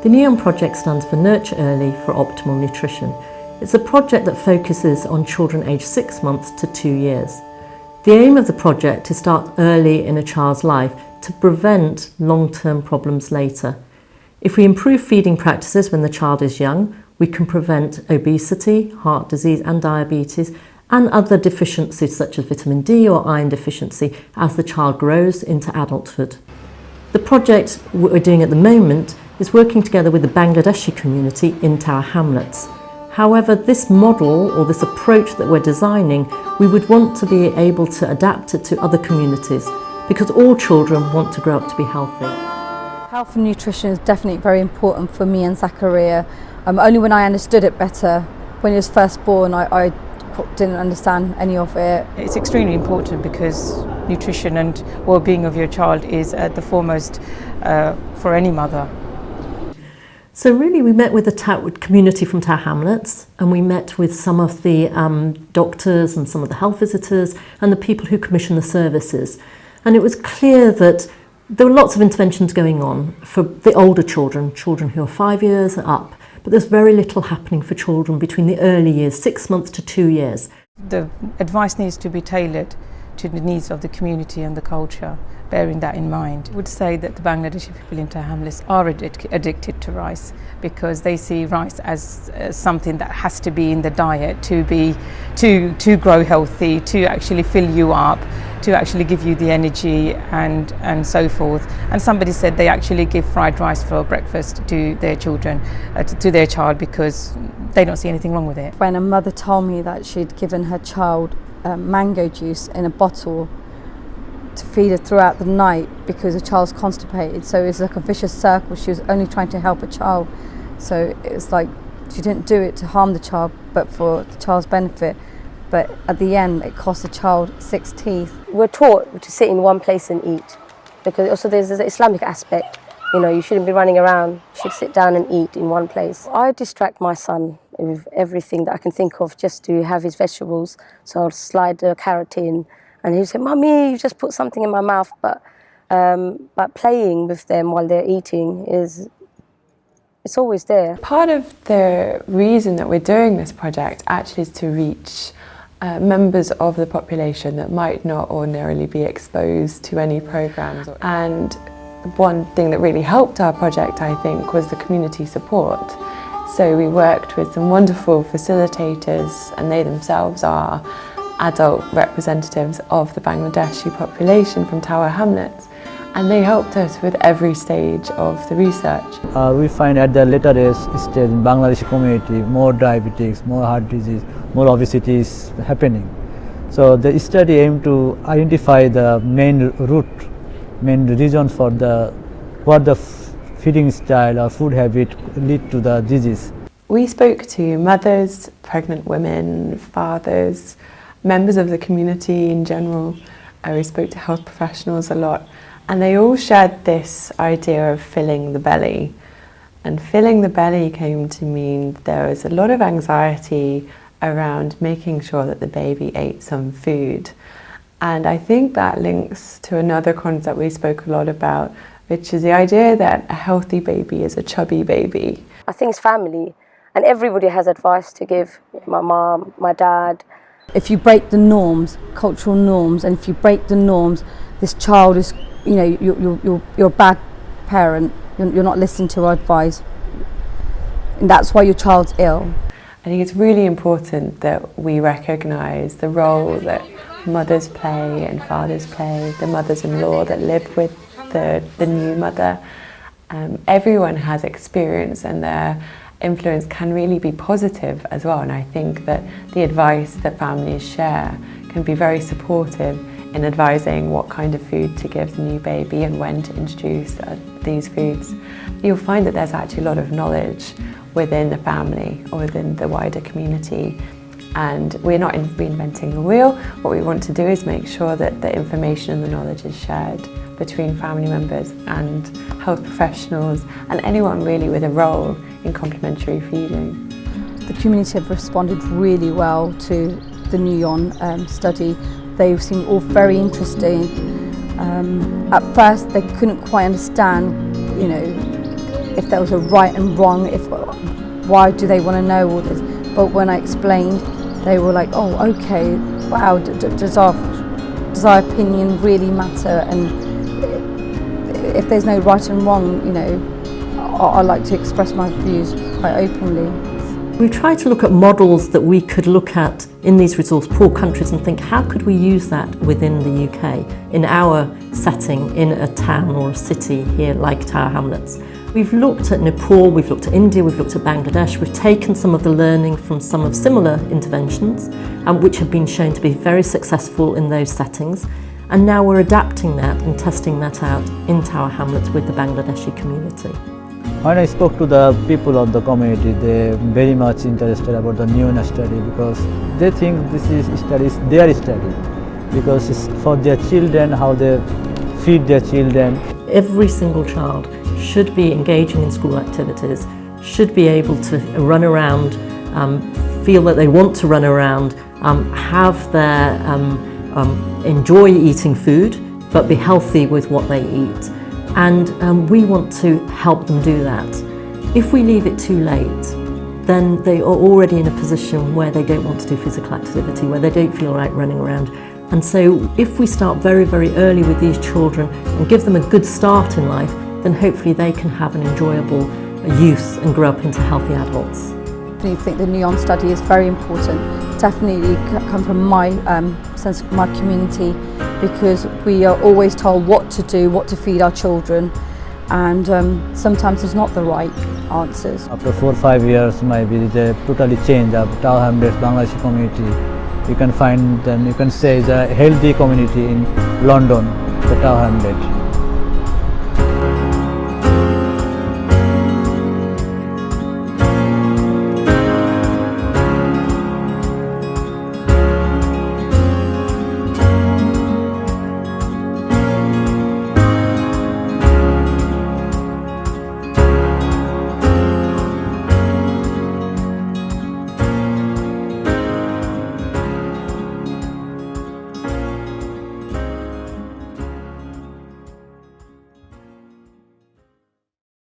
The NEON project stands for Nurture Early for Optimal Nutrition. It's a project that focuses on children aged 6 months to 2 years. The aim of the project is to start early in a child's life to prevent long-term problems later. If we improve feeding practices when the child is young, we can prevent obesity, heart disease and diabetes and other deficiencies such as vitamin D or iron deficiency as the child grows into adulthood. The project we're doing at the moment is working together with the Bangladeshi community in Tower Hamlets. However, this model or this approach that we're designing, we would want to be able to adapt it to other communities because all children want to grow up to be healthy. Health and nutrition is definitely very important for me and Zachariah. Only when I understood it better. When he was first born, I didn't understand any of it. It's extremely important because nutrition and well-being of your child is at the foremost for any mother. So really we met with the community from Tower Hamlets and we met with some of the doctors and some of the health visitors and the people who commission the services. And it was clear that there were lots of interventions going on for the older children who are 5 years and up, but there's very little happening for children between the early years, 6 months to 2 years. The advice needs to be tailored to the needs of the community and the culture, bearing that in mind. I would say that the Bangladeshi people in Tower Hamlets are addicted to rice because they see rice as something that has to be in the diet to grow healthy, to actually fill you up, to actually give you the energy and so forth. And somebody said they actually give fried rice for breakfast to their children, to their child because they don't see anything wrong with it. When a mother told me that she'd given her child mango juice in a bottle to feed her throughout the night because the child's constipated, so it's like a vicious circle. She was only trying to help a child, so it's like she didn't do it to harm the child but for the child's benefit, but at the end it cost the child 6 teeth. We're taught to sit in one place and eat because also there's an Islamic aspect. You know, you shouldn't be running around, you should sit down and eat in one place. I distract my son with everything that I can think of just to have his vegetables, so I'll slide the carrot in and he'll say, "Mummy, you just put something in my mouth," but playing with them while they're eating it's always there. Part of the reason that we're doing this project actually is to reach members of the population that might not ordinarily be exposed to any programs. And one thing that really helped our project, I think, was the community support. So we worked with some wonderful facilitators, and they themselves are adult representatives of the Bangladeshi population from Tower Hamlets, and they helped us with every stage of the research. We find at the later age stage in Bangladeshi community more diabetes, more heart disease, more obesity is happening. So the study aimed to identify the main reasons for what the feeding style or food habit lead to the disease. We spoke to mothers, pregnant women, fathers, members of the community in general. We spoke to health professionals a lot, and they all shared this idea of filling the belly. And filling the belly came to mean there was a lot of anxiety around making sure that the baby ate some food. And I think that links to another concept we spoke a lot about, which is the idea that a healthy baby is a chubby baby. I think it's family, and everybody has advice to give. My mom, my dad. If you break the norms, cultural norms, and if you break the norms, this child is, you know, you're a bad parent. You're not listening to our advice, and that's why your child's ill. I think it's really important that we recognise the role that mothers play and fathers play, the mothers-in-law that live with the new mother. Everyone has experience, and their influence can really be positive as well, and I think that the advice that families share can be very supportive in advising what kind of food to give the new baby and when to introduce these foods. You'll find that there's actually a lot of knowledge within the family or within the wider community, and we're not reinventing the wheel. What we want to do is make sure that the information and the knowledge is shared between family members and health professionals and anyone really with a role in complementary feeding. The community have responded really well to the NEON study. They seemed all very interesting. At first they couldn't quite understand, you know, if there was a right and wrong, why do they want to know all this. But when I explained, they were like, oh, okay, wow, does our opinion really matter? And if there's no right and wrong, you know, I like to express my views quite openly. We tried to look at models that we could look at in these resource poor countries and think, how could we use that within the UK, in our setting, in a town or a city here like Tower Hamlets. We've looked at Nepal, we've looked at India, we've looked at Bangladesh, we've taken some of the learning from some of similar interventions, which have been shown to be very successful in those settings, and now we're adapting that and testing that out in Tower Hamlets with the Bangladeshi community. When I spoke to the people of the community, they're very much interested about the neonate study because they think this is their study, because it's for their children, how they feed their children. Every single child should be engaging in school activities, should be able to run around, feel that they want to run around, have their enjoy eating food, but be healthy with what they eat. And we want to help them do that. If we leave it too late, then they are already in a position where they don't want to do physical activity, where they don't feel like running around. And so if we start very, very early with these children and give them a good start in life, then hopefully they can have an enjoyable youth and grow up into healthy adults. I think the NEON study is very important. Definitely come from my sense of my community, because we are always told what to do, what to feed our children, and sometimes it's not the right answers. After 4 or 5 years, maybe they totally change of Tower Hamlets Bangladeshi community. You can find them, you can say, the healthy community in London, the Tower Hamlet.